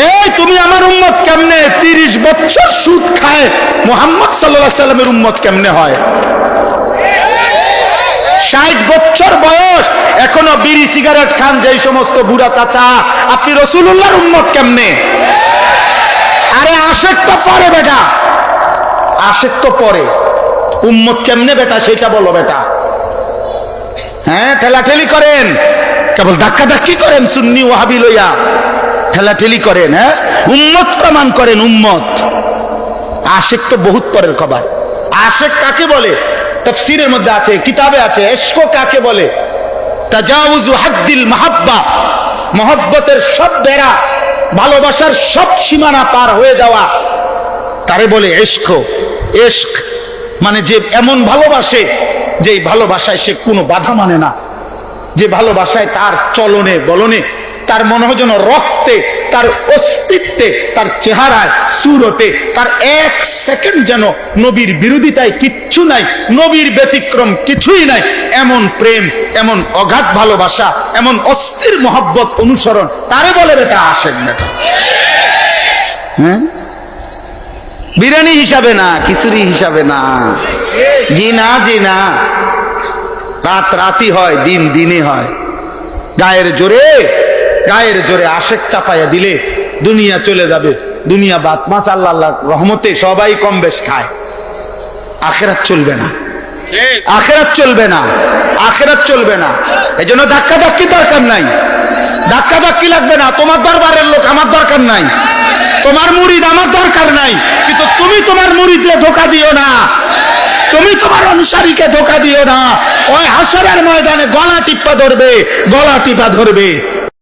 এই তুমি আমার উম্মত কেমনে? 30 বছর সুদ খায় মুহাম্মদ সাল্লাল্লাহু আলাইহি সাল্লামের উম্মত কেমনে হয়? 60 বছর বয়স এখনো বিড়ি সিগারেট খান যেই সমস্ত বুড়া চাচা, আপনি রাসূলুল্লাহর উম্মত কেমনে? আরে আশেক তো পরে বেটা, আশেক তো পরে, উম্মত কেমনে বেটা সেটা বলো বেটা। হ্যাঁ, ঠেলাঠেলি করেন, কেবল ধাক্কা ধাক্কি করেন সুন্নি ওয়াহাবি লইয়া, ঠেলাঠেলি করেন। হ্যাঁ, উম্মত প্রমাণ করেন উম্মত। আশেক তো বহুত পরের খবর। আশেক কাকে বলে? তাফসীরের মধ্যে আছে, কিতাবে আছে। ইশক কাকে বলে? তাজাউযু হাদ্দিল মাহাব্বা, মহব্বতের সব বেড়া, ভালোবাসার সব সীমানা পার হয়ে যাওয়া, তারে বলে ইশক। ইশক মানে যে এমন ভালোবাসে যে ভালোবাসায় সে কোনো বাধা মানে না, যে ভালোবাসায় তার চলনে বলনে, তার মনে হয় যেন রক্তে, তার অস্তিত্বে, তার চেহারায়, সুরতে, তার এক সেকেন্ড যেন নবীর বিরোধিতায় কিচ্ছু নাই, নবীর ব্যতিক্রম কিছুই নাই। এমন প্রেম, এমন অগাধ ভালোবাসা, এমন অস্থির মহব্বত অনুসরণ, তারে বলে বেটা আশেক বেটা। হ্যাঁ, বিরিয়ানি হিসাবে না, খিচুড়ি হিসাবে না, জি না, জি না। রাত রাতই হয়, দিন দিনই হয়। গায়ের জোরে, গায়ের জোরে আশেক চাপাইয়া দিলে দুনিয়া চলে যাবে, দুনিয়া বাদ। মাশাআল্লাহ, আল্লাহ রহমতে সবাই কম বেশ খায়, আখিরাত চলবে না, আখিরাত চলবে না, আখিরাত চলবে না। এজন্য ধাক্কা ধাক্কি দরকার নাই, ধাক্কা ধাক্কি লাগবে না। তোমার দরবারের লোক আমার দরকার নাই, তোমার মুরিদ আমার দরকার নাই, কিন্তু তুমি তোমার মুরিদকে ধোঁকা দিও না, তুমি তোমার অনুসারীকে ধোঁকা দিও না। ওই হাসরের ময়দানে গলা টিপা ধরবে, গলা টিপা ধরবে।